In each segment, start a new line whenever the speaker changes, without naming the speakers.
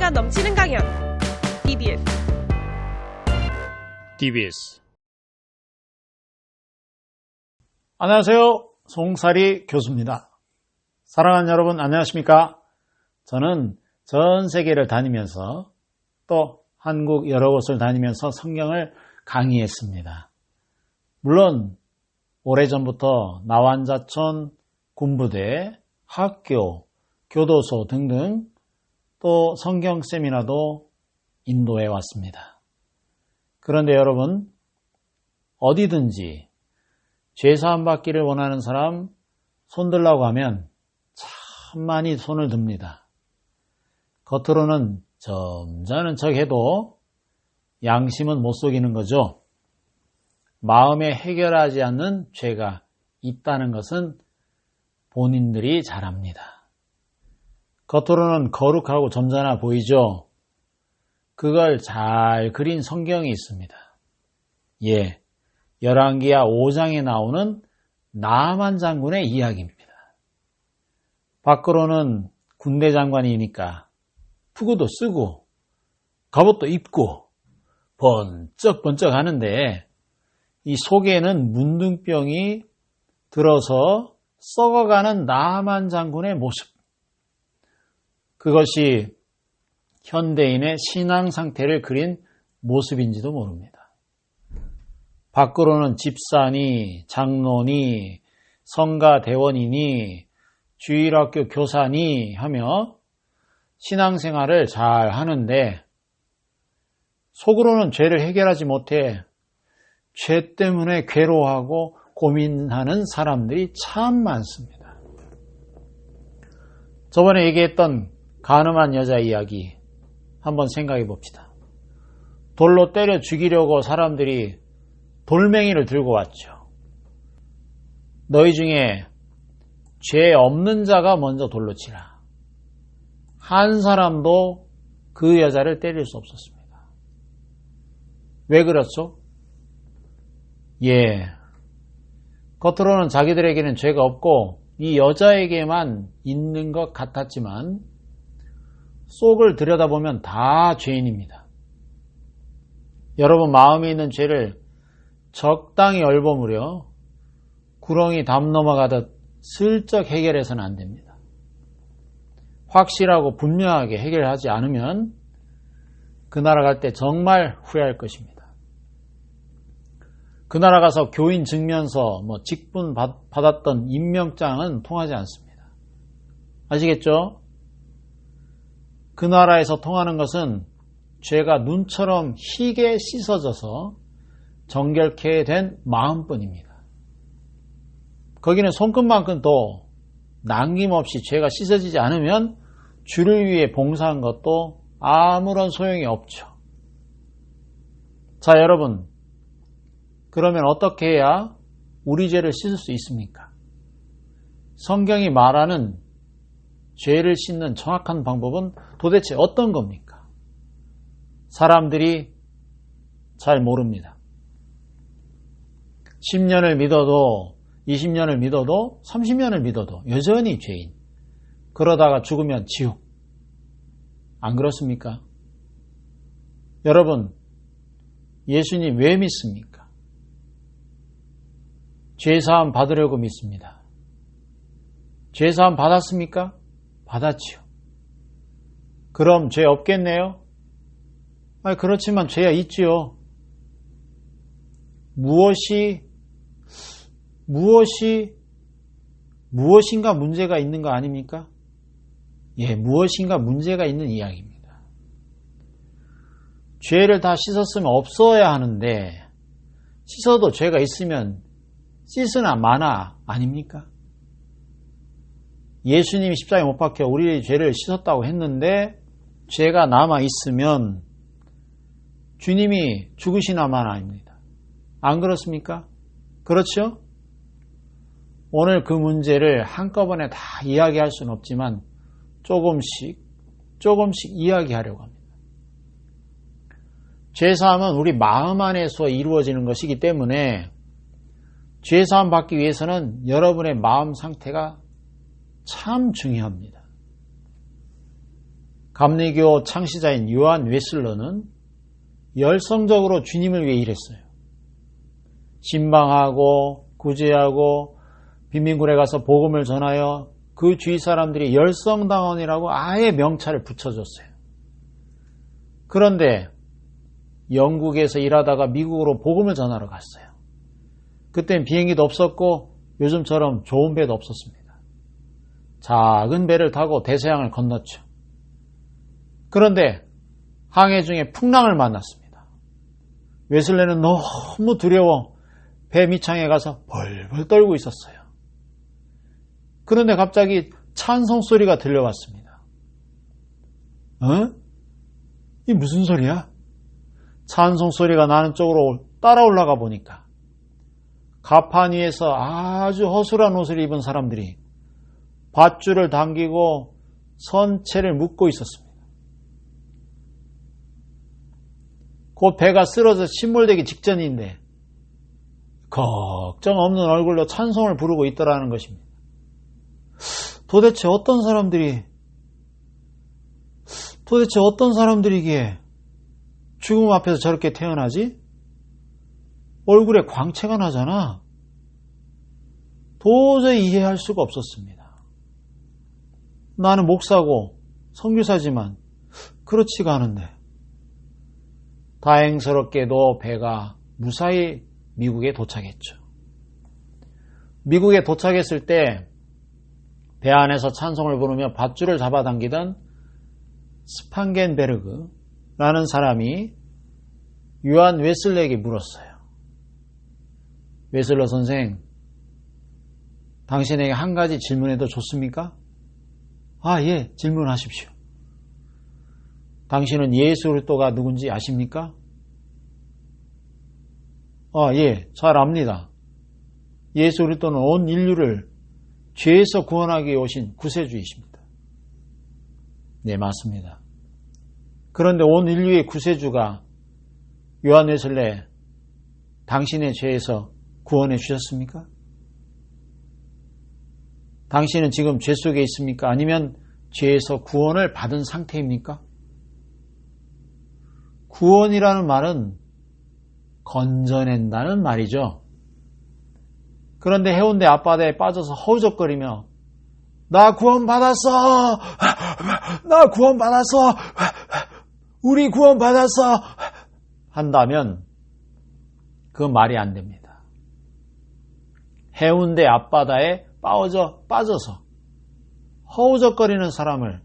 지혜가 넘치는 강연
DBS 안녕하세요. 송사리 교수입니다. 사랑하는 여러분 안녕하십니까? 저는 전 세계를 다니면서 또 한국 여러 곳을 다니면서 성경을 강의했습니다. 물론 오래전부터 나완자촌, 군부대, 학교, 교도소 등등 또 성경 세미나도 인도해 왔습니다. 그런데 여러분, 어디든지 죄사함 받기를 원하는 사람 손들라고 하면 참 많이 손을 듭니다. 겉으로는 점잖은 척 해도 양심은 못 속이는 거죠. 마음에 해결하지 않는 죄가 있다는 것은 본인들이 잘 압니다. 겉으로는 거룩하고 점잖아 보이죠? 그걸 잘 그린 성경이 있습니다. 예, 열왕기하 5장에 나오는 나만 장군의 이야기입니다. 밖으로는 군대 장관이니까 투구도 쓰고 갑옷도 입고 번쩍번쩍 하는데 이 속에는 문둥병이 들어서 썩어가는 나만 장군의 모습. 그것이 현대인의 신앙 상태를 그린 모습인지도 모릅니다. 밖으로는 집사니, 장로니, 성가대원이니, 주일학교 교사니 하며 신앙생활을 잘 하는데 속으로는 죄를 해결하지 못해 죄 때문에 괴로워하고 고민하는 사람들이 참 많습니다. 저번에 얘기했던 가늠한 여자 이야기 한번 생각해 봅시다. 돌로 때려 죽이려고 사람들이 돌멩이를 들고 왔죠. 너희 중에 죄 없는 자가 먼저 돌로 치라. 한 사람도 그 여자를 때릴 수 없었습니다. 왜 그렇죠? 예, 겉으로는 자기들에게는 죄가 없고 이 여자에게만 있는 것 같았지만 속을 들여다보면 다 죄인입니다. 여러분 마음에 있는 죄를 적당히 얼버무려 구렁이 담 넘어가듯 슬쩍 해결해서는 안 됩니다. 확실하고 분명하게 해결하지 않으면 그 나라 갈 때 정말 후회할 것입니다. 그 나라 가서 교인 증명서, 직분 받았던 임명장은 통하지 않습니다. 아시겠죠? 그 나라에서 통하는 것은 죄가 눈처럼 희게 씻어져서 정결케 된 마음뿐입니다. 거기는 손끝만큼도 남김없이 죄가 씻어지지 않으면 주를 위해 봉사한 것도 아무런 소용이 없죠. 자, 여러분, 그러면 어떻게 해야 우리 죄를 씻을 수 있습니까? 성경이 말하는 죄를 씻는 정확한 방법은 도대체 어떤 겁니까? 사람들이 잘 모릅니다. 10년을 믿어도 20년을 믿어도 30년을 믿어도 여전히 죄인. 그러다가 죽으면 지옥. 안 그렇습니까? 여러분, 예수님 왜 믿습니까? 죄사함 받으려고 믿습니다. 죄사함 받았습니까? 받았지요. 그럼 죄 없겠네요? 그렇지만 죄가 있지요. 무엇인가 문제가 있는 거 아닙니까? 예, 무엇인가 문제가 있는 이야기입니다. 죄를 다 씻었으면 없어야 하는데 씻어도 죄가 있으면 씻으나 마나 아닙니까? 예수님이 십자가에 못 박혀 우리의 죄를 씻었다고 했는데 죄가 남아있으면 주님이 죽으시나 마나 아닙니다. 안 그렇습니까? 그렇죠? 오늘 그 문제를 한꺼번에 다 이야기할 수는 없지만 조금씩 이야기하려고 합니다. 죄사함은 우리 마음 안에서 이루어지는 것이기 때문에 죄사함 받기 위해서는 여러분의 마음 상태가 참 중요합니다. 감리교 창시자인 요한 웨슬러는 열성적으로 주님을 위해 일했어요. 신방하고 구제하고 빈민굴에 가서 복음을 전하여 그 주위 사람들이 열성당원이라고 아예 명찰을 붙여줬어요. 그런데 영국에서 일하다가 미국으로 복음을 전하러 갔어요. 그땐 비행기도 없었고 요즘처럼 좋은 배도 없었습니다. 작은 배를 타고 대서양을 건넜죠. 그런데 항해 중에 풍랑을 만났습니다. 웨슬레는 너무 두려워 배 밑창에 가서 벌벌 떨고 있었어요. 그런데 갑자기 찬송 소리가 들려왔습니다. 이 무슨 소리야? 찬송 소리가 나는 쪽으로 따라 올라가 보니까 가판 위에서 아주 허술한 옷을 입은 사람들이 밧줄을 당기고 선체를 묶고 있었습니다. 곧 배가 쓰러져 침몰되기 직전인데 걱정 없는 얼굴로 찬송을 부르고 있더라는 것입니다. 도대체 어떤 사람들이기에 죽음 앞에서 저렇게 태어나지? 얼굴에 광채가 나잖아. 도저히 이해할 수가 없었습니다. 나는 목사고 선교사지만 그렇지가 않은데. 다행스럽게도 배가 무사히 미국에 도착했죠. 미국에 도착했을 때 배 안에서 찬송을 부르며 밧줄을 잡아당기던 스판겐베르그라는 사람이 요한 웨슬레에게 물었어요. 웨슬러 선생, 당신에게 한 가지 질문해도 좋습니까? 예, 질문하십시오. 당신은 예수 그리스도가 누군지 아십니까? 예, 잘 압니다. 예수 그리스도는 온 인류를 죄에서 구원하기 위해 오신 구세주이십니다. 네, 맞습니다. 그런데 온 인류의 구세주가 요한 웨슬레, 당신의 죄에서 구원해 주셨습니까? 당신은 지금 죄 속에 있습니까? 아니면 죄에서 구원을 받은 상태입니까? 구원이라는 말은 건져낸다는 말이죠. 그런데 해운대 앞바다에 빠져서 허우적거리며 나 구원받았어! 나 구원받았어! 우리 구원받았어! 한다면 그건 말이 안 됩니다. 해운대 앞바다에 빠져서 허우적거리는 사람을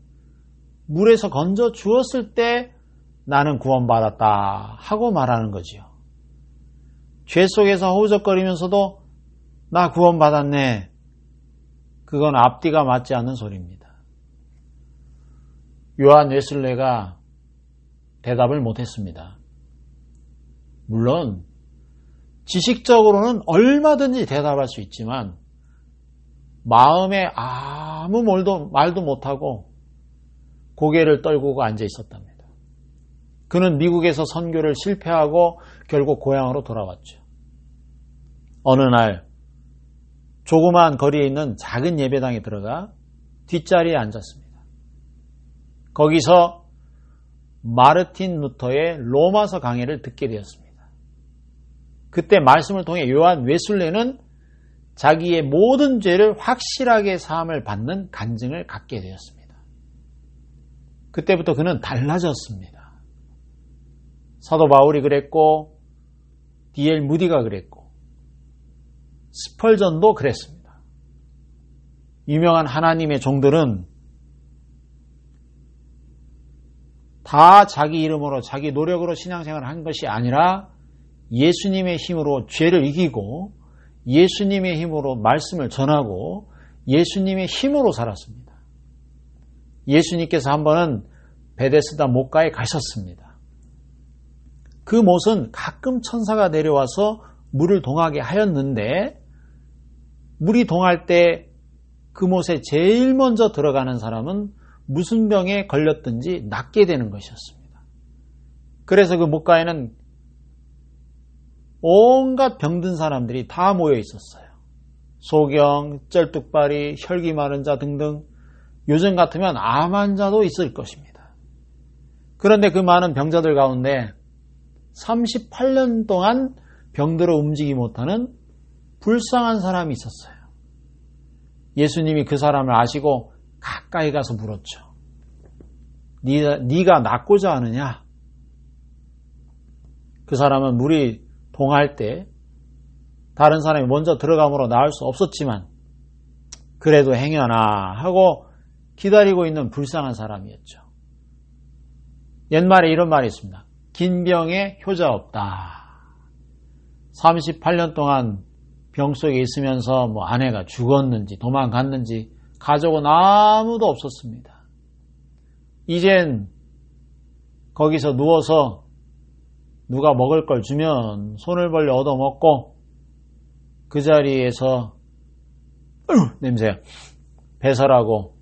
물에서 건져 주었을 때 나는 구원받았다 하고 말하는 거지요. 죄 속에서 허우적거리면서도 나 구원받았네. 그건 앞뒤가 맞지 않는 소리입니다. 요한 웨슬레가 대답을 못했습니다. 물론 지식적으로는 얼마든지 대답할 수 있지만 마음에 아무 말도 못하고 고개를 떨구고 앉아 있었답니다. 그는 미국에서 선교를 실패하고 결국 고향으로 돌아왔죠. 어느 날 조그마한 거리에 있는 작은 예배당에 들어가 뒷자리에 앉았습니다. 거기서 마르틴 루터의 로마서 강해를 듣게 되었습니다. 그때 말씀을 통해 요한 웨슬레는 자기의 모든 죄를 확실하게 사함을 받는 간증을 갖게 되었습니다. 그때부터 그는 달라졌습니다. 사도 바울이 그랬고 D.L. 무디가 그랬고 스펄전도 그랬습니다. 유명한 하나님의 종들은 다 자기 이름으로 자기 노력으로 신앙생활을 한 것이 아니라 예수님의 힘으로 죄를 이기고 예수님의 힘으로 말씀을 전하고 예수님의 힘으로 살았습니다. 예수님께서 한 번은 베데스다 못가에 가셨습니다. 그 못은 가끔 천사가 내려와서 물을 동하게 하였는데 물이 동할 때 그 못에 제일 먼저 들어가는 사람은 무슨 병에 걸렸든지 낫게 되는 것이었습니다. 그래서 그 못가에는 온갖 병든 사람들이 다 모여 있었어요. 소경, 쩔뚝발이, 혈기 마른 자 등등 요즘 같으면 암 환자도 있을 것입니다. 그런데 그 많은 병자들 가운데 38년 동안 병들어 움직이지 못하는 불쌍한 사람이 있었어요. 예수님이 그 사람을 아시고 가까이 가서 물었죠. 네가 낫고자 하느냐? 그 사람은 물이 동할 때 다른 사람이 먼저 들어감으로 나을 수 없었지만 그래도 행여나 하고 기다리고 있는 불쌍한 사람이었죠. 옛말에 이런 말이 있습니다. 긴 병에 효자 없다. 38년 동안 병 속에 있으면서 아내가 죽었는지 도망갔는지 가족은 아무도 없었습니다. 이젠 거기서 누워서 누가 먹을 걸 주면 손을 벌려 얻어먹고 그 자리에서 냄새 배설하고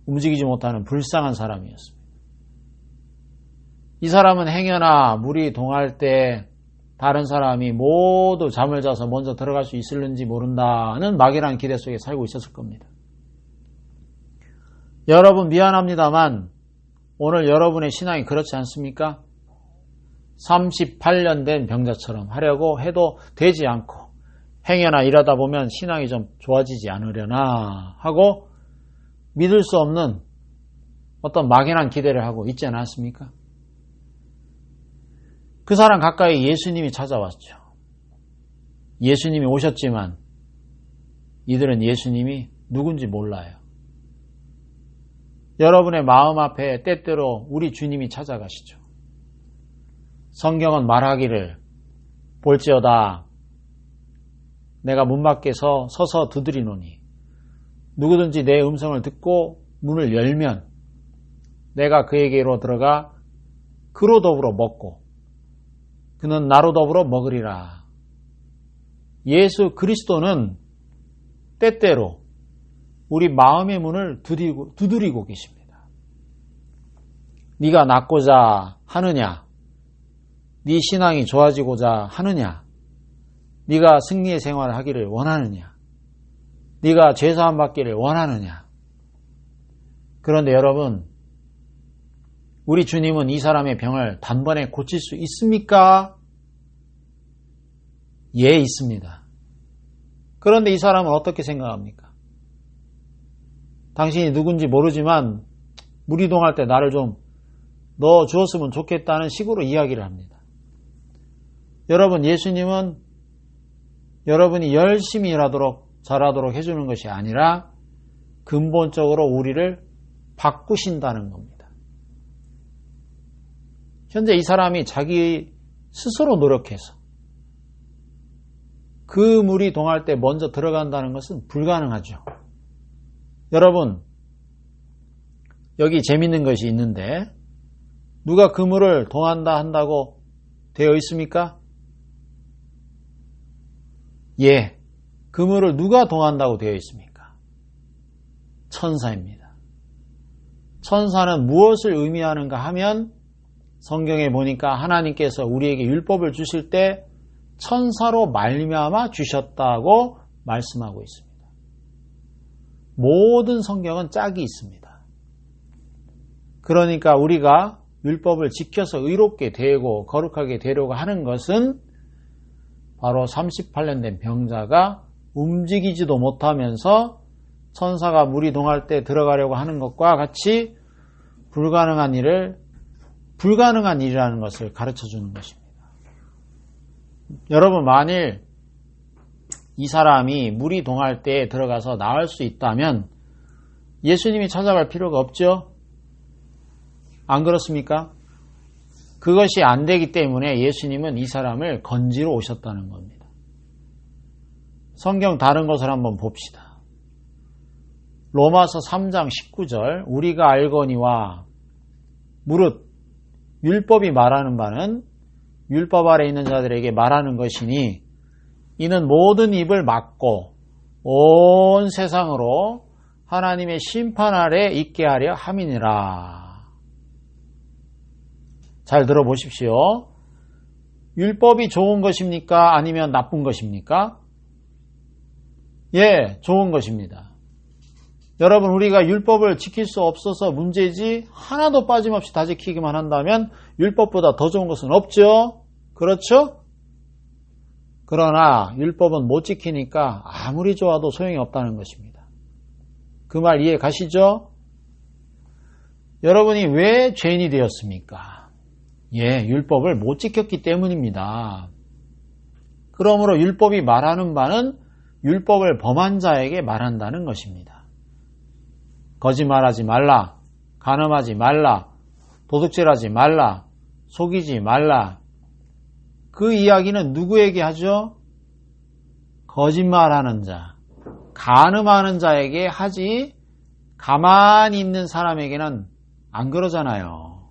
움직이지 못하는 불쌍한 사람이었습니다. 이 사람은 행여나 물이 동할 때 다른 사람이 모두 잠을 자서 먼저 들어갈 수 있을는지 모른다는 막연한 기대 속에 살고 있었을 겁니다. 여러분 미안합니다만 오늘 여러분의 신앙이 그렇지 않습니까? 38년 된 병자처럼 하려고 해도 되지 않고 행여나 일하다 보면 신앙이 좀 좋아지지 않으려나 하고 믿을 수 없는 어떤 막연한 기대를 하고 있지 않았습니까? 그 사람 가까이 예수님이 찾아왔죠. 예수님이 오셨지만 이들은 예수님이 누군지 몰라요. 여러분의 마음 앞에 때때로 우리 주님이 찾아가시죠. 성경은 말하기를 볼지어다 내가 문 밖에서 서서 두드리노니 누구든지 내 음성을 듣고 문을 열면 내가 그에게로 들어가 그로 더불어 먹고 그는 나로 더불어 먹으리라. 예수 그리스도는 때때로 우리 마음의 문을 두드리고 계십니다. 네가 낫고자 하느냐? 네 신앙이 좋아지고자 하느냐? 네가 승리의 생활을 하기를 원하느냐? 네가 죄사함 받기를 원하느냐? 그런데 여러분, 우리 주님은 이 사람의 병을 단번에 고칠 수 있습니까? 예, 있습니다. 그런데 이 사람은 어떻게 생각합니까? 당신이 누군지 모르지만 물이 동할 때 나를 좀 넣어 주었으면 좋겠다는 식으로 이야기를 합니다. 여러분, 예수님은 여러분이 열심히 일하도록 잘하도록 해주는 것이 아니라 근본적으로 우리를 바꾸신다는 겁니다. 현재 이 사람이 자기 스스로 노력해서 그 물이 동할 때 먼저 들어간다는 것은 불가능하죠. 여러분, 여기 재밌는 것이 있는데 누가 그 물을 동한다 한다고 되어 있습니까? 예, 그 물을 누가 동한다고 되어 있습니까? 천사입니다. 천사는 무엇을 의미하는가 하면 성경에 보니까 하나님께서 우리에게 율법을 주실 때 천사로 말미암아 주셨다고 말씀하고 있습니다. 모든 성경은 짝이 있습니다. 그러니까 우리가 율법을 지켜서 의롭게 되고 거룩하게 되려고 하는 것은 바로 38년 된 병자가 움직이지도 못하면서 천사가 물이 동할 때 들어가려고 하는 것과 같이 불가능한 일이라는 것을 가르쳐 주는 것입니다. 여러분, 만일 이 사람이 물이 동할 때 들어가서 나을 수 있다면 예수님이 찾아갈 필요가 없죠? 안 그렇습니까? 그것이 안 되기 때문에 예수님은 이 사람을 건지러 오셨다는 겁니다. 성경 다른 것을 한번 봅시다. 로마서 3장 19절 우리가 알거니와 무릇 율법이 말하는 바는 율법 아래 있는 자들에게 말하는 것이니 이는 모든 입을 막고 온 세상으로 하나님의 심판 아래 있게 하려 함이니라. 잘 들어보십시오. 율법이 좋은 것입니까? 아니면 나쁜 것입니까? 예, 좋은 것입니다. 여러분, 우리가 율법을 지킬 수 없어서 문제지 하나도 빠짐없이 다 지키기만 한다면 율법보다 더 좋은 것은 없죠. 그렇죠? 그러나 율법은 못 지키니까 아무리 좋아도 소용이 없다는 것입니다. 그 말 이해 가시죠? 여러분이 왜 죄인이 되었습니까? 율법을 못 지켰기 때문입니다. 그러므로 율법이 말하는 바는 율법을 범한 자에게 말한다는 것입니다. 거짓말하지 말라, 간음하지 말라, 도둑질하지 말라, 속이지 말라. 그 이야기는 누구에게 하죠? 거짓말하는 자, 간음하는 자에게 하지 가만히 있는 사람에게는 안 그러잖아요.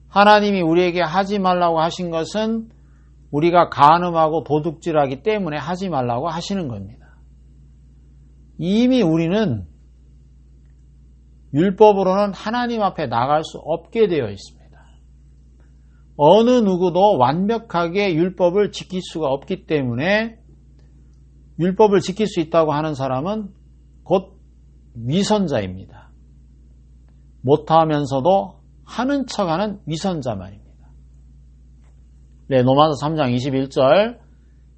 하나님이 우리에게 하지 말라고 하신 것은 우리가 간음하고 도둑질하기 때문에 하지 말라고 하시는 겁니다. 이미 우리는 율법으로는 하나님 앞에 나갈 수 없게 되어 있습니다. 어느 누구도 완벽하게 율법을 지킬 수가 없기 때문에 율법을 지킬 수 있다고 하는 사람은 곧 위선자입니다. 못하면서도 하는 척하는 위선자 말입니다. 로마서 3장 21절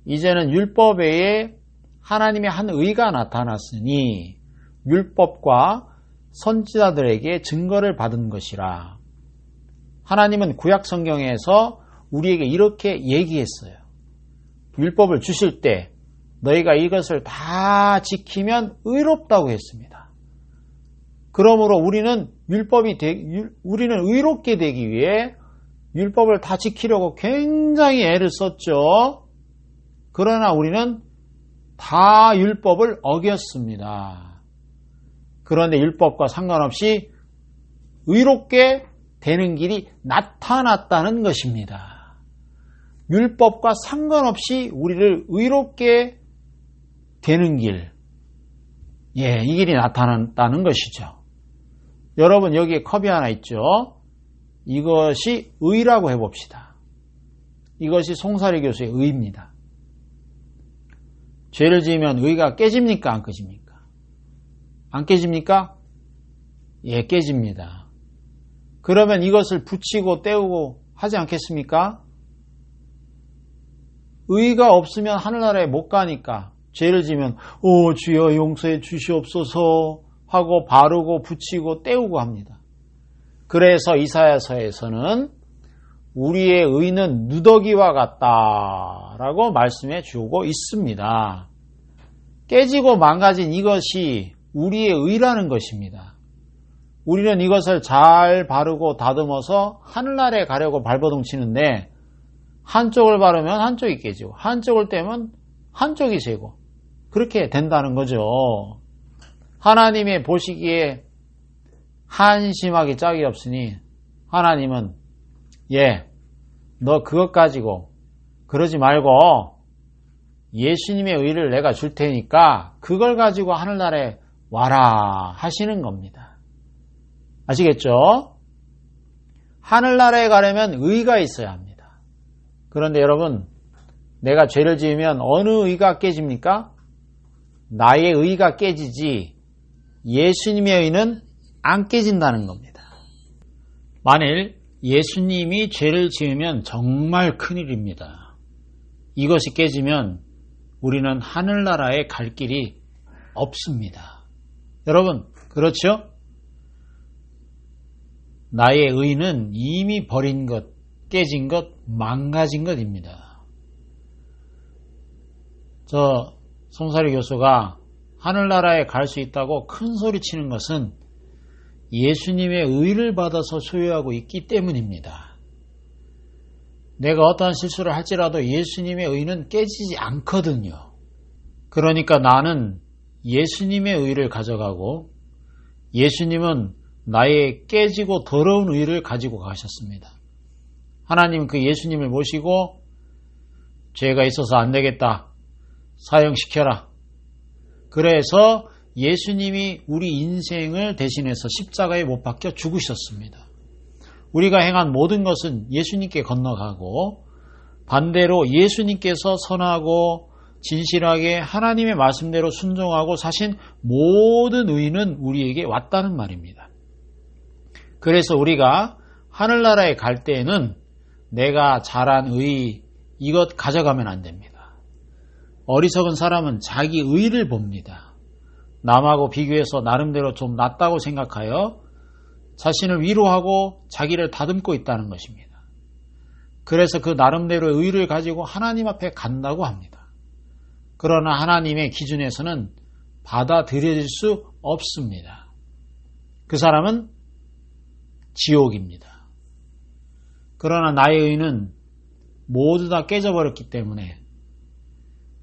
이제는 율법 외에 하나님의 한 의가 나타났으니 율법과 선지자들에게 증거를 받은 것이라. 하나님은 구약 성경에서 우리에게 이렇게 얘기했어요. 율법을 주실 때 너희가 이것을 다 지키면 의롭다고 했습니다. 그러므로 우리는 우리는 의롭게 되기 위해 율법을 다 지키려고 굉장히 애를 썼죠. 그러나 우리는 다 율법을 어겼습니다. 그런데 율법과 상관없이 의롭게 되는 길이 나타났다는 것입니다. 율법과 상관없이 우리를 의롭게 되는 길, 이 길이 나타났다는 것이죠. 여러분, 여기에 컵이 하나 있죠. 이것이 의라고 해봅시다. 이것이 송사리 교수의 의입니다. 죄를 지으면 의가 깨집니까? 안 깨집니까? 안 깨집니까? 깨집니다. 그러면 이것을 붙이고 떼우고 하지 않겠습니까? 의가 없으면 하늘나라에 못 가니까 죄를 지으면 주여 용서해 주시옵소서 하고 바르고 붙이고 떼우고 합니다. 그래서 이사야서에서는 우리의 의는 누더기와 같다라고 말씀해 주고 있습니다. 깨지고 망가진 이것이 우리의 의라는 것입니다. 우리는 이것을 잘 바르고 다듬어서 하늘나라에 가려고 발버둥 치는데 한쪽을 바르면 한쪽이 깨지고 한쪽을 떼면 한쪽이 새고 그렇게 된다는 거죠. 하나님의 보시기에 한심하기 짝이 없으니 하나님은 너 그것 가지고 그러지 말고 예수님의 의를 내가 줄 테니까 그걸 가지고 하늘나라에 와라 하시는 겁니다. 아시겠죠? 하늘나라에 가려면 의가 있어야 합니다. 그런데 여러분, 내가 죄를 지으면 어느 의가 깨집니까? 나의 의가 깨지지 예수님의 의는 안 깨진다는 겁니다. 만일 예수님이 죄를 지으면 정말 큰일입니다. 이것이 깨지면 우리는 하늘나라에 갈 길이 없습니다. 여러분, 그렇죠? 나의 의는 이미 버린 것, 깨진 것, 망가진 것입니다. 송사리 교수가 하늘나라에 갈 수 있다고 큰 소리 치는 것은 예수님의 의를 받아서 소유하고 있기 때문입니다. 내가 어떠한 실수를 할지라도 예수님의 의는 깨지지 않거든요. 그러니까 나는 예수님의 의를 가져가고 예수님은 나의 깨지고 더러운 의를 가지고 가셨습니다. 하나님은 그 예수님을 모시고 죄가 있어서 안 되겠다. 사형시켜라. 그래서 예수님이 우리 인생을 대신해서 십자가에 못 박혀 죽으셨습니다. 우리가 행한 모든 것은 예수님께 건너가고 반대로 예수님께서 선하고 진실하게 하나님의 말씀대로 순종하고 사신 모든 의는 우리에게 왔다는 말입니다. 그래서 우리가 하늘나라에 갈 때에는 내가 잘한 의 이것 가져가면 안 됩니다. 어리석은 사람은 자기 의를 봅니다. 남하고 비교해서 나름대로 좀 낫다고 생각하여 자신을 위로하고 자기를 다듬고 있다는 것입니다. 그래서 그 나름대로의 의를 가지고 하나님 앞에 간다고 합니다. 그러나 하나님의 기준에서는 받아들여질 수 없습니다. 그 사람은 지옥입니다. 그러나 나의 의는 모두 다 깨져버렸기 때문에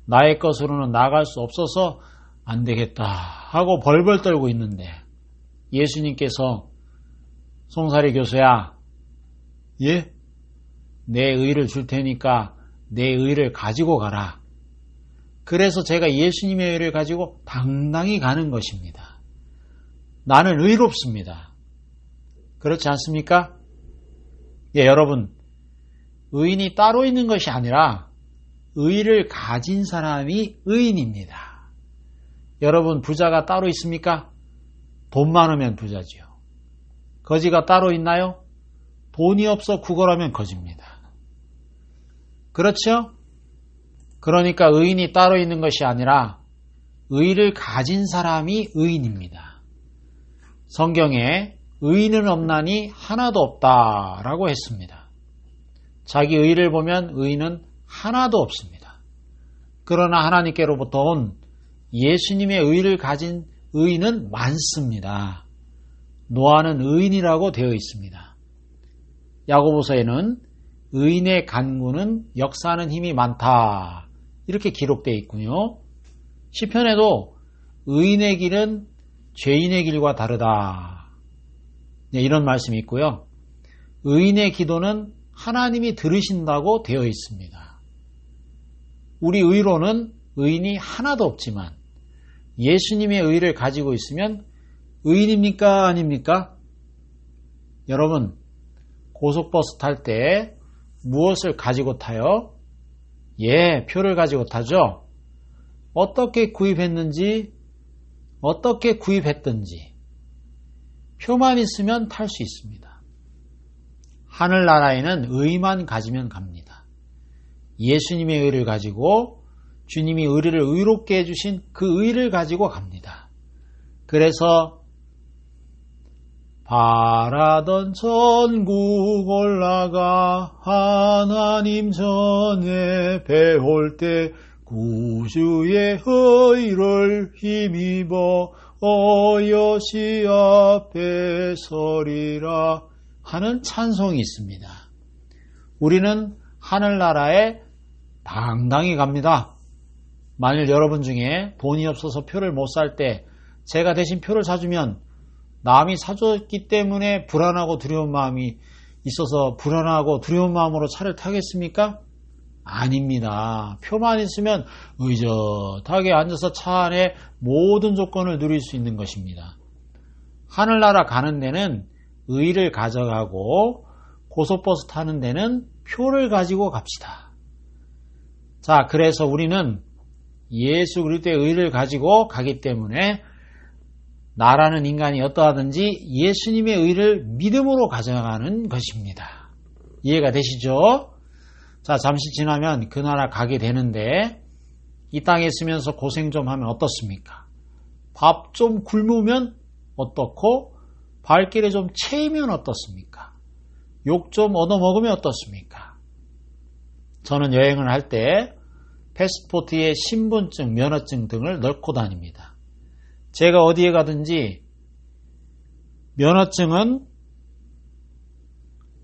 나의 것으로는 나아갈 수 없어서 안 되겠다 하고 벌벌 떨고 있는데 예수님께서 송사리 교수야, 예? 내 의를 줄 테니까 내 의를 가지고 가라. 그래서 제가 예수님의 의를 가지고 당당히 가는 것입니다. 나는 의롭습니다. 그렇지 않습니까? 예, 여러분, 의인이 따로 있는 것이 아니라 의를 가진 사람이 의인입니다. 여러분, 부자가 따로 있습니까? 돈 많으면 부자지요. 거지가 따로 있나요? 돈이 없어 구걸하면 거지입니다. 그렇죠? 그러니까 의인이 따로 있는 것이 아니라 의를 가진 사람이 의인입니다. 성경에 의인은 없나니 하나도 없다라고 했습니다. 자기 의를 보면 의인은 하나도 없습니다. 그러나 하나님께로부터 온 예수님의 의를 가진 의인은 많습니다. 노아는 의인이라고 되어 있습니다. 야고보서에는 의인의 간구는 역사하는 힘이 많다 이렇게 기록되어 있군요. 시편에도 의인의 길은 죄인의 길과 다르다 이런 말씀이 있고요. 의인의 기도는 하나님이 들으신다고 되어 있습니다. 우리 의로는 의인이 하나도 없지만 예수님의 의를 가지고 있으면 의인입니까? 아닙니까? 여러분, 고속버스 탈 때 무엇을 가지고 타요? 예, 표를 가지고 타죠. 어떻게 구입했는지, 어떻게 구입했든지 표만 있으면 탈 수 있습니다. 하늘나라에는 의만 가지면 갑니다. 예수님의 의를 가지고 주님이 우리를 의롭게 해주신 그 의를 가지고 갑니다. 그래서 바라던 천국 올라가 하나님 전에 배울 때 구주의 의를 힘입어 여시 앞에 서리라 하는 찬송이 있습니다. 우리는 하늘나라에 당당히 갑니다. 만일 여러분 중에 돈이 없어서 표를 못 살 때 제가 대신 표를 사주면 남이 사줬기 때문에 불안하고 두려운 마음이 있어서 불안하고 두려운 마음으로 차를 타겠습니까? 아닙니다. 표만 있으면 의젓하게 앉아서 차 안에 모든 조건을 누릴 수 있는 것입니다. 하늘나라 가는 데는 의를 가져가고 고속버스 타는 데는 표를 가지고 갑시다. 자, 그래서 우리는 예수 그리스도의 의를 가지고 가기 때문에 나라는 인간이 어떠하든지 예수님의 의를 믿음으로 가져가는 것입니다. 이해가 되시죠? 자, 잠시 지나면 그 나라 가게 되는데 이 땅에 있으면서 고생 좀 하면 어떻습니까? 밥 좀 굶으면 어떻고 발길에 좀 채이면 어떻습니까? 욕 좀 얻어먹으면 어떻습니까? 저는 여행을 할 때 패스포트에 신분증, 면허증 등을 넣고 다닙니다. 제가 어디에 가든지 면허증은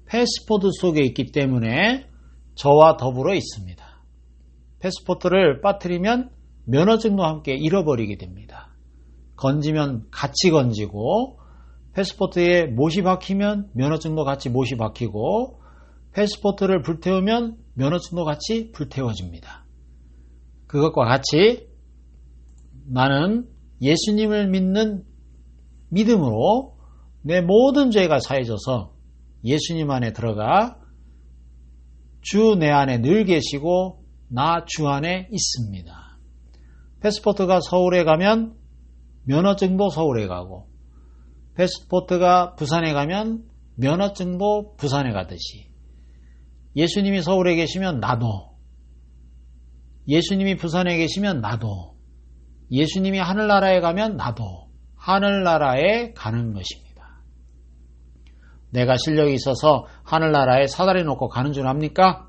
패스포트 속에 있기 때문에 저와 더불어 있습니다. 패스포트를 빠뜨리면 면허증도 함께 잃어버리게 됩니다. 건지면 같이 건지고 패스포트에 못이 박히면 면허증도 같이 못이 박히고 패스포트를 불태우면 면허증도 같이 불태워집니다. 그것과 같이 나는 예수님을 믿는 믿음으로 내 모든 죄가 사해져서 예수님 안에 들어가 주 내 안에 늘 계시고 나 주 안에 있습니다. 패스포트가 서울에 가면 면허증도 서울에 가고, 패스포트가 부산에 가면 면허증도 부산에 가듯이, 예수님이 서울에 계시면 나도, 예수님이 부산에 계시면 나도, 예수님이 하늘나라에 가면 나도 하늘나라에 가는 것입니다. 내가 실력이 있어서 하늘나라에 사다리 놓고 가는 줄 압니까?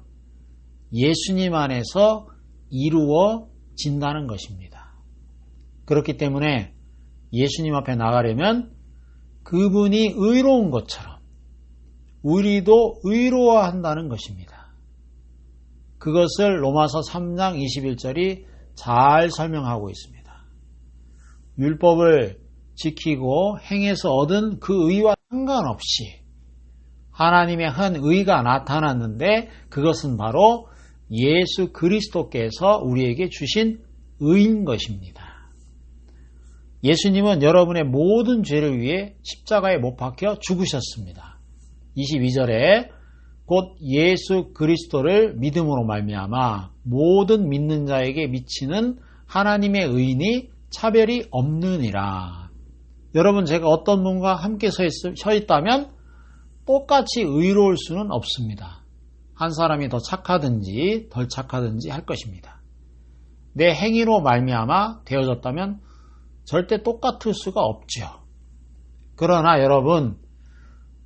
예수님 안에서 이루어진다는 것입니다. 그렇기 때문에 예수님 앞에 나가려면 그분이 의로운 것처럼 우리도 의로워한다는 것입니다. 그것을 로마서 3장 21절이 잘 설명하고 있습니다. 율법을 지키고 행해서 얻은 그 의와 상관없이 하나님의 한 의가 나타났는데 그것은 바로 예수 그리스도께서 우리에게 주신 의인 것입니다. 예수님은 여러분의 모든 죄를 위해 십자가에 못 박혀 죽으셨습니다. 22절에 곧 예수 그리스도를 믿음으로 말미암아 모든 믿는 자에게 미치는 하나님의 의인이 차별이 없느니라. 여러분, 제가 어떤 분과 함께 서 있다면 똑같이 의로울 수는 없습니다. 한 사람이 더 착하든지 덜 착하든지 할 것입니다. 내 행위로 말미암아 되어졌다면 절대 똑같을 수가 없죠. 그러나 여러분,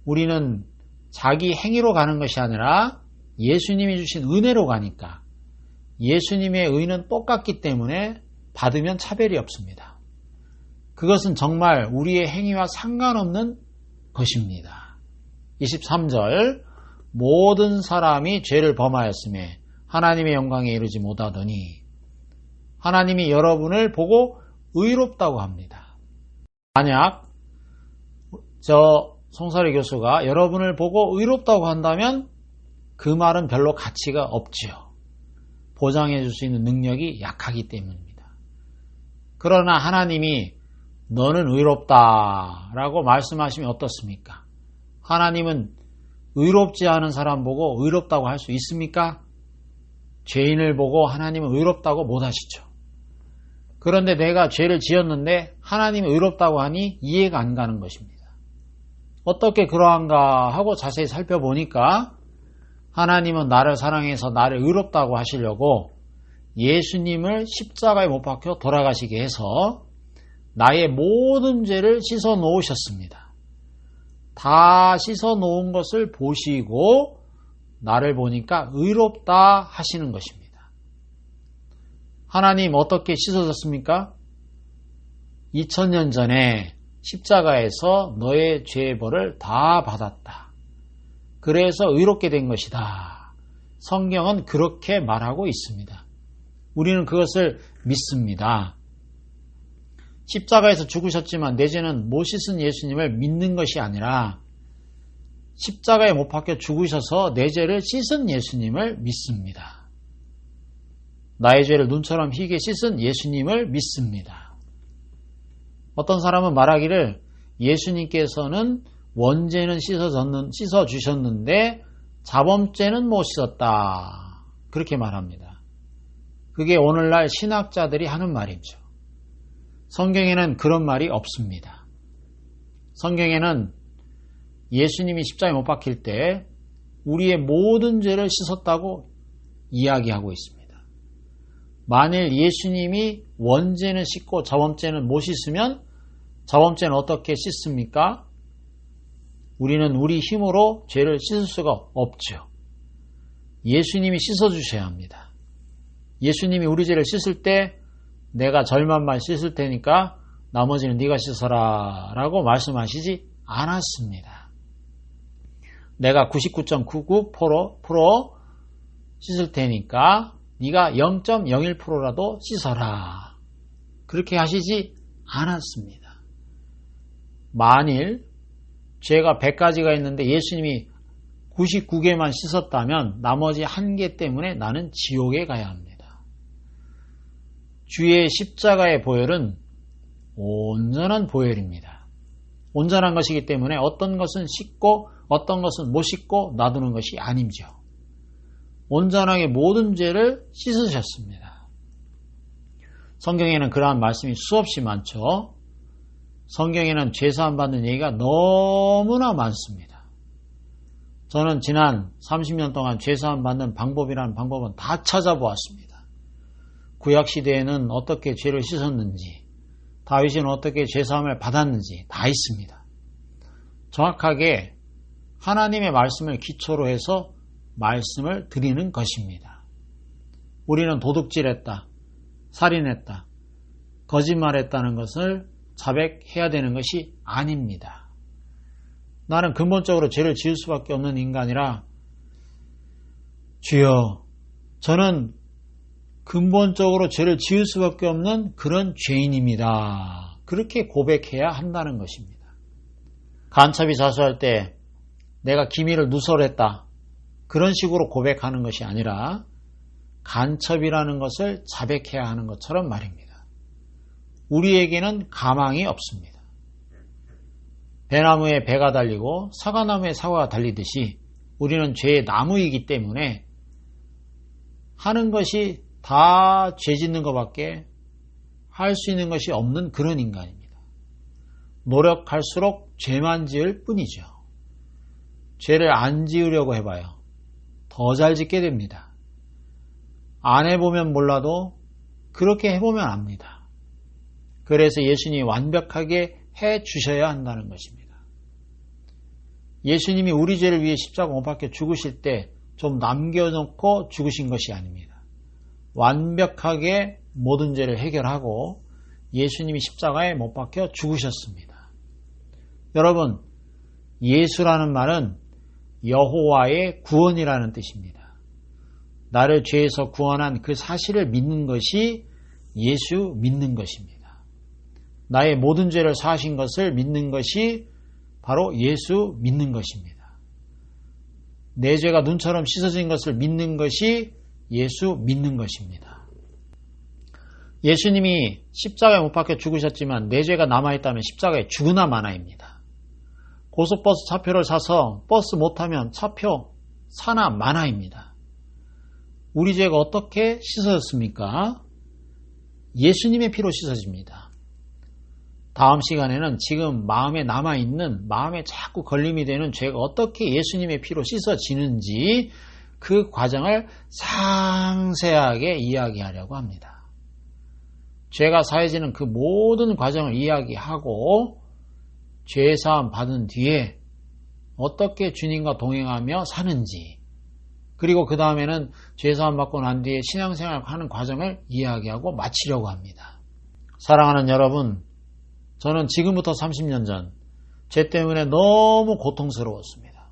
우리는 자기 행위로 가는 것이 아니라 예수님이 주신 은혜로 가니까 예수님의 의는 똑같기 때문에 받으면 차별이 없습니다. 그것은 정말 우리의 행위와 상관없는 것입니다. 23절, 모든 사람이 죄를 범하였음에 하나님의 영광에 이르지 못하더니 하나님이 여러분을 보고 의롭다고 합니다. 만약 송사리 교수가 여러분을 보고 의롭다고 한다면 그 말은 별로 가치가 없지요. 보장해 줄 수 있는 능력이 약하기 때문입니다. 그러나 하나님이 너는 의롭다라고 말씀하시면 어떻습니까? 하나님은 의롭지 않은 사람 보고 의롭다고 할 수 있습니까? 죄인을 보고 하나님은 의롭다고 못하시죠. 그런데 내가 죄를 지었는데 하나님이 의롭다고 하니 이해가 안 가는 것입니다. 어떻게 그러한가 하고 자세히 살펴보니까 하나님은 나를 사랑해서 나를 의롭다고 하시려고 예수님을 십자가에 못 박혀 돌아가시게 해서 나의 모든 죄를 씻어 놓으셨습니다. 다 씻어 놓은 것을 보시고 나를 보니까 의롭다 하시는 것입니다. 하나님 어떻게 씻어졌습니까? 2000년 전에 십자가에서 너의 죄의 벌을 다 받았다. 그래서 의롭게 된 것이다. 성경은 그렇게 말하고 있습니다. 우리는 그것을 믿습니다. 십자가에서 죽으셨지만 내 죄는 못 씻은 예수님을 믿는 것이 아니라 십자가에 못 박혀 죽으셔서 내 죄를 씻은 예수님을 믿습니다. 나의 죄를 눈처럼 희게 씻은 예수님을 믿습니다. 어떤 사람은 말하기를 예수님께서는 원죄는 씻어주셨는데 자범죄는 못 씻었다. 그렇게 말합니다. 그게 오늘날 신학자들이 하는 말이죠. 성경에는 그런 말이 없습니다. 성경에는 예수님이 십자가에 못 박힐 때 우리의 모든 죄를 씻었다고 이야기하고 있습니다. 만일 예수님이 원죄는 씻고 자범죄는 못 씻으면 자범죄는 어떻게 씻습니까? 우리는 우리 힘으로 죄를 씻을 수가 없죠. 예수님이 씻어주셔야 합니다. 예수님이 우리 죄를 씻을 때 내가 절반만 씻을 테니까 나머지는 네가 씻어라 라고 말씀하시지 않았습니다. 내가 99.99% 씻을 테니까 네가 0.01%라도 씻어라. 그렇게 하시지 않았습니다. 만일 죄가 100가지가 있는데 예수님이 99개만 씻었다면 나머지 1개 때문에 나는 지옥에 가야 합니다. 주의 십자가의 보혈은 온전한 보혈입니다. 온전한 것이기 때문에 어떤 것은 씻고 어떤 것은 못 씻고 놔두는 것이 아니죠. 온전하게 모든 죄를 씻으셨습니다. 성경에는 그러한 말씀이 수없이 많죠. 성경에는 죄사함 받는 얘기가 너무나 많습니다. 저는 지난 30년 동안 죄사함 받는 방법이라는 방법은 다 찾아보았습니다. 구약시대에는 어떻게 죄를 씻었는지, 다윗은 어떻게 죄사함을 받았는지 다 있습니다. 정확하게 하나님의 말씀을 기초로 해서 말씀을 드리는 것입니다. 우리는 도둑질했다, 살인했다, 거짓말했다는 것을 자백해야 되는 것이 아닙니다. 나는 근본적으로 죄를 지을 수밖에 없는 인간이라 주여, 저는 근본적으로 죄를 지을 수밖에 없는 그런 죄인입니다. 그렇게 고백해야 한다는 것입니다. 간첩이 자수할 때 내가 기밀을 누설했다, 그런 식으로 고백하는 것이 아니라 간첩이라는 것을 자백해야 하는 것처럼 말입니다. 우리에게는 가망이 없습니다. 배나무에 배가 달리고 사과나무에 사과가 달리듯이 우리는 죄의 나무이기 때문에 하는 것이 다 죄 짓는 것밖에 할 수 있는 것이 없는 그런 인간입니다. 노력할수록 죄만 지을 뿐이죠. 죄를 안 지으려고 해봐요. 더 잘 짓게 됩니다. 안 해보면 몰라도 그렇게 해보면 압니다. 그래서 예수님이 완벽하게 해주셔야 한다는 것입니다. 예수님이 우리 죄를 위해 십자가 못 박혀 죽으실 때 좀 남겨놓고 죽으신 것이 아닙니다. 완벽하게 모든 죄를 해결하고 예수님이 십자가에 못 박혀 죽으셨습니다. 여러분, 예수라는 말은 여호와의 구원이라는 뜻입니다. 나를 죄에서 구원한 그 사실을 믿는 것이 예수 믿는 것입니다. 나의 모든 죄를 사하신 것을 믿는 것이 바로 예수 믿는 것입니다. 내 죄가 눈처럼 씻어진 것을 믿는 것이 예수 믿는 것입니다. 예수님이 십자가에 못 박혀 죽으셨지만 내 죄가 남아있다면 십자가에 죽으나 마나입니다. 고속버스 차표를 사서 버스 못타면 차표 사나 마나입니다. 우리 죄가 어떻게 씻어졌습니까? 예수님의 피로 씻어집니다. 다음 시간에는 지금 마음에 남아있는, 마음에 자꾸 걸림이 되는 죄가 어떻게 예수님의 피로 씻어지는지 그 과정을 상세하게 이야기하려고 합니다. 죄가 사해지는 그 모든 과정을 이야기하고 죄사함 받은 뒤에 어떻게 주님과 동행하며 사는지, 그리고 그 다음에는 죄사함 받고 난 뒤에 신앙생활 하는 과정을 이야기하고 마치려고 합니다. 사랑하는 여러분, 저는 지금부터 30년 전 죄 때문에 너무 고통스러웠습니다.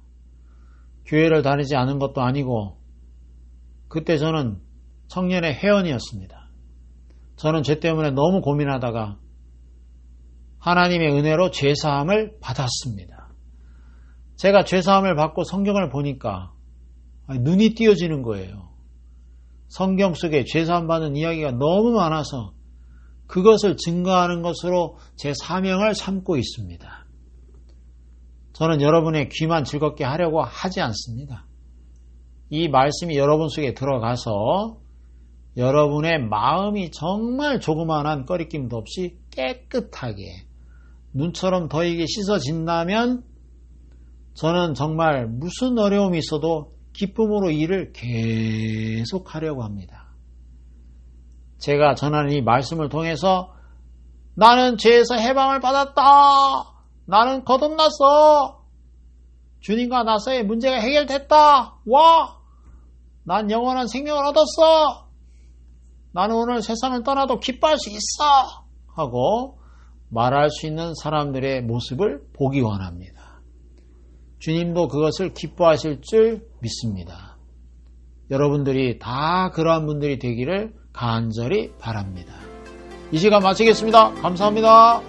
교회를 다니지 않은 것도 아니고 그때 저는 청년의 회원이었습니다. 저는 죄 때문에 너무 고민하다가 하나님의 은혜로 죄사함을 받았습니다. 제가 죄사함을 받고 성경을 보니까 눈이 띄어지는 거예요. 성경 속에 죄사함 받는 이야기가 너무 많아서 그것을 증거하는 것으로 제 사명을 삼고 있습니다. 저는 여러분의 귀만 즐겁게 하려고 하지 않습니다. 이 말씀이 여러분 속에 들어가서 여러분의 마음이 정말 조그마한 꺼리낌도 없이 깨끗하게 눈처럼 더이게 씻어진다면 저는 정말 무슨 어려움이 있어도 기쁨으로 일을 계속 하려고 합니다. 제가 전하는 이 말씀을 통해서 나는 죄에서 해방을 받았다. 나는 거듭났어. 주님과 나서의 문제가 해결됐다. 와! 난 영원한 생명을 얻었어. 나는 오늘 세상을 떠나도 기뻐할 수 있어. 하고 말할 수 있는 사람들의 모습을 보기 원합니다. 주님도 그것을 기뻐하실 줄 믿습니다. 여러분들이 다 그러한 분들이 되기를 간절히 바랍니다. 이 시간 마치겠습니다. 감사합니다.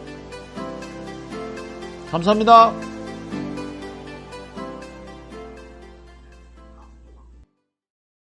감사합니다.